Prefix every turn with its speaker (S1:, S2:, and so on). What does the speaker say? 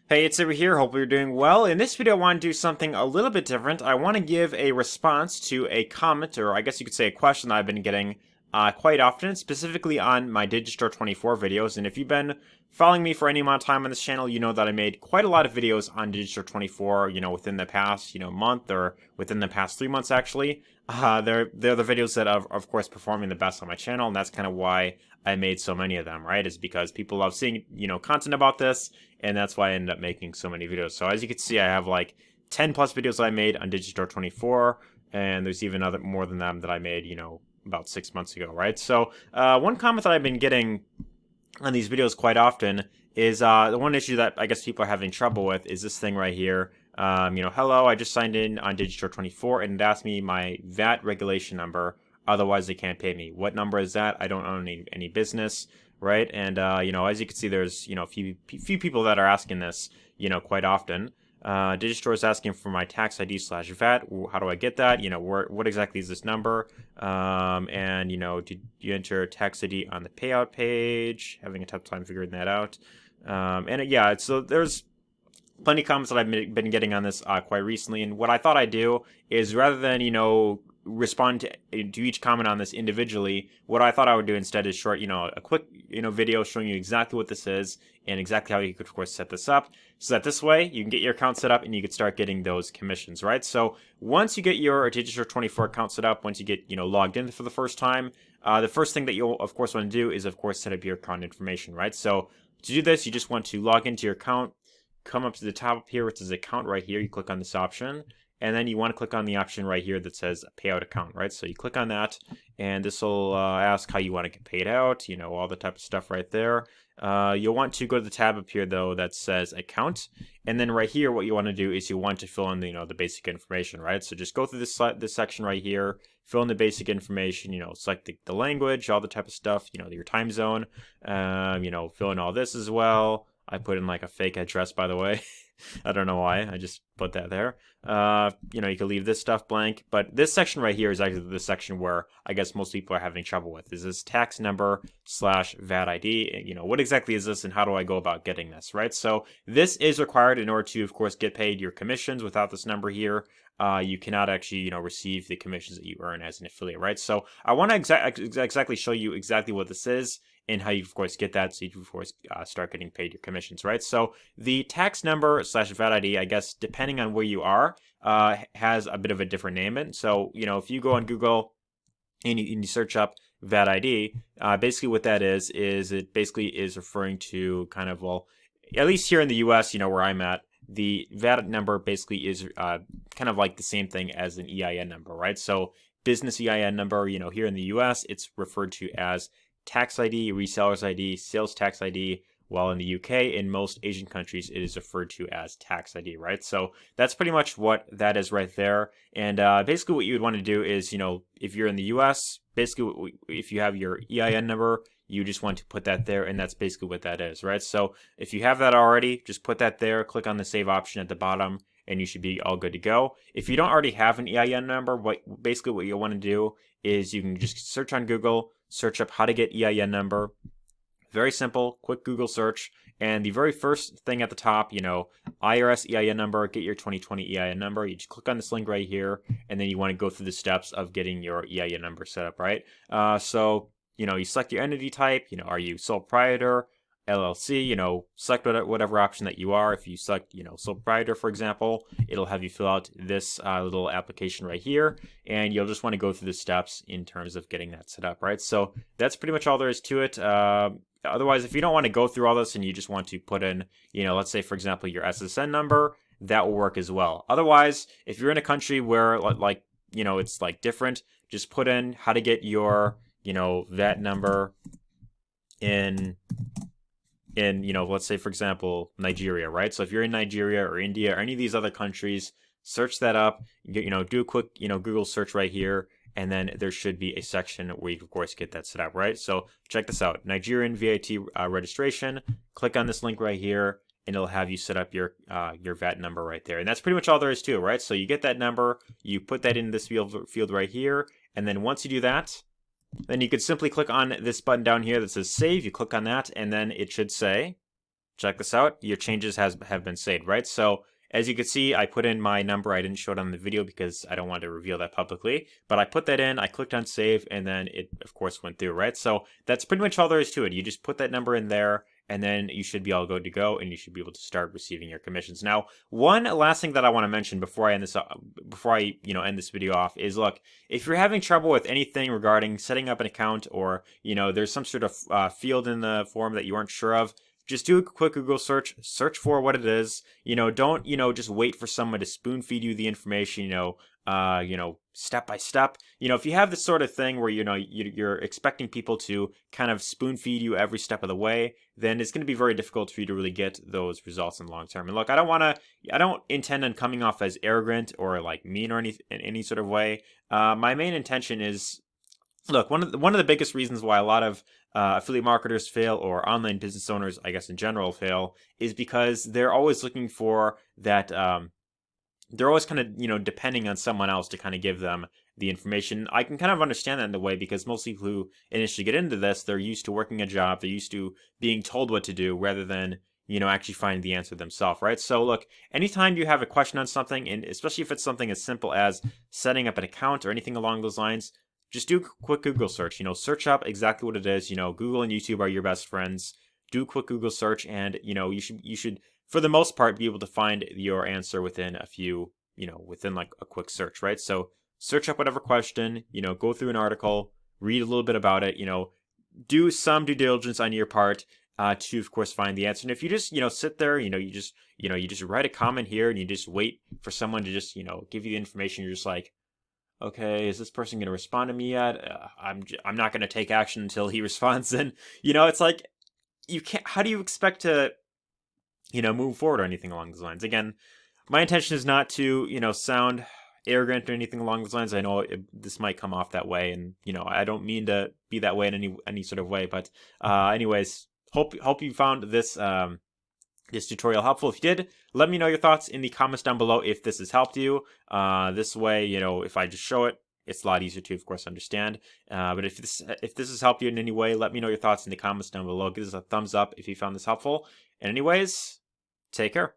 S1: Hey, it's Arie here. Hope you're doing well. In this video, I want to do something a little bit different. I want to give a response to a comment, or I guess you could say a question that I've been getting quite often, specifically on my Digistore24 videos. And if you've been following me for any amount of time on this channel, you know that I made quite a lot of videos on Digistore24, within the past, month or within the past 3 months, actually. They're the videos that are, of course, performing the best on my channel, and that's kind of why I made so many of them, right? Is because people love seeing, content about this, and that's why I ended up making so many videos. So as you can see, I have like 10 plus videos that I made on Digistore24, and there's even other more than them that I made, about 6 months ago, right? So one comment that I've been getting on these videos quite often is the one issue that I guess people are having trouble with is this thing right here. Hello, I just signed in on Digistore24 and it asked me my VAT regulation number. Otherwise, they can't pay me. What number is that? I don't own any business, right? And as you can see, there's a few people that are asking this, quite often. Digistore is asking for my tax ID / VAT. How do I get that? What exactly is this number? And did you enter tax ID on the payout page? Having a tough time figuring that out. So there's plenty of comments that I've been getting on this quite recently. And what I thought I'd do is rather than, respond to each comment on this individually, what I thought I would do instead is short, a quick, video showing you exactly what this is and exactly how you could, of course, set this up so that this way you can get your account set up and you could start getting those commissions, right? So once you get your Digistore24 account set up, once you get, logged in for the first time, the first thing that you'll, of course, want to do is, of course, set up your account information, right? So to do this, you just want to log into your account, come up to the top here, which is account right here. You click on this option. And then you want to click on the option right here that says payout account, right? So you click on that, and this will ask how you want to get paid out, all the type of stuff right there. You'll want to go to the tab up here, though, that says account. And then right here, what you want to do is you want to fill in the, the basic information, right? So just go through this section right here, fill in the basic information, select the language, all the type of stuff, your time zone, fill in all this as well. I put in like a fake address, by the way. I don't know why. I just put that there. You can leave this stuff blank. But this section right here is actually the section where I guess most people are having trouble with. Is this tax number / VAT ID? What exactly is this and how do I go about getting this, right? So this is required in order to, of course, get paid your commissions. Without this number here, you cannot actually, receive the commissions that you earn as an affiliate, right? So I want to exactly show you exactly what this is and how you, of course, get that so you, of course, start getting paid your commissions, right? So the tax number / VAT ID, I guess, depending on where you are, has a bit of a different name in. So, if you go on Google and you search up VAT ID, basically what that is it basically is referring to kind of, well, at least here in the US, where I'm at, the VAT number basically is kind of like the same thing as an EIN number, right? So business EIN number, here in the US, it's referred to as tax ID, reseller's ID, sales tax ID, while in the UK, in most Asian countries, it is referred to as tax ID, right? So that's pretty much what that is right there. And basically what you would want to do is, if you're in the US, basically if you have your EIN number, you just want to put that there, and that's basically what that is, right? So if you have that already, just put that there, click on the save option at the bottom, and you should be all good to go. If you don't already have an EIN number, what you'll want to do is you can just search on Google, search up how to get EIN number. Very simple, quick Google search. And the very first thing at the top, IRS EIN number, get your 2020 EIN number. You just click on this link right here, and then you want to go through the steps of getting your EIN number set up, right? So, you select your entity type. Are you sole proprietor, LLC? Select whatever option that you are. If you select, sole proprietor, for example, it'll have you fill out this little application right here, and you'll just want to go through the steps in terms of getting that set up, right? So that's pretty much all there is to it. Otherwise, if you don't want to go through all this and you just want to put in, let's say, for example, your SSN number, that will work as well. Otherwise, if you're in a country where, it's like different, just put in how to get your, VAT number in let's say, for example, Nigeria, right? So if you're in Nigeria or India or any of these other countries, search that up, do a quick, Google search right here, and then there should be a section where you, of course, get that set up, right? So check this out, Nigerian VAT registration, click on this link right here, and it'll have you set up your VAT number right there. And that's pretty much all there is to it, right? So you get that number, you put that in this field right here, and then once you do that, then you could simply click on this button down here that says save. You click on that, and then it should say check this out. Your changes have been saved, right? So as you can see, I put in my number. I didn't show it on the video because I don't want to reveal that publicly. But I put that in, I clicked on save, and then it, of course, went through, right? So that's pretty much all there is to it. You just put that number in there, and then you should be all good to go, and you should be able to start receiving your commissions. Now, one last thing that I want to mention before I end this, end this video off is, look, if you're having trouble with anything regarding setting up an account, or there's some sort of field in the form that you aren't sure of, just do a quick Google search for what it is. Don't, just wait for someone to spoon feed you the information, step by step. If you have this sort of thing where, you're expecting people to kind of spoon feed you every step of the way, then it's going to be very difficult for you to really get those results in the long term. And look, I don't intend on coming off as arrogant or like mean or in any sort of way. My main intention is, look, one of the biggest reasons why a lot of affiliate marketers fail, or online business owners, I guess in general, fail, is because they're always looking for that. They're always kind of depending on someone else to kind of give them the information. I can kind of understand that in a way, because most people who initially get into this, they're used to working a job, they're used to being told what to do rather than actually find the answer themselves, right? So look, anytime you have a question on something, and especially if it's something as simple as setting up an account or anything along those lines, just do a quick Google search. Search up exactly what it is. Google and YouTube are your best friends. Do a quick Google search, and you should for the most part be able to find your answer within a few, within like a quick search, right? So search up whatever question. Go through an article, read a little bit about it. Do some due diligence on your part to, of course, find the answer. And if you just sit there, you just write a comment here, and you just wait for someone to just give you the information. You're just like, okay, is this person going to respond to me yet? I'm not going to take action until he responds. And it's like, you can't. How do you expect to move forward or anything along those lines? Again, my intention is not to sound arrogant or anything along those lines. I know this might come off that way, and I don't mean to be that way in any sort of way. But anyways, hope you found this this tutorial helpful. If you did, let me know your thoughts in the comments down below if this has helped you. This way, if I just show it, it's a lot easier to, of course, understand. But if this has helped you in any way, let me know your thoughts in the comments down below. Give us a thumbs up if you found this helpful. And anyways, take care.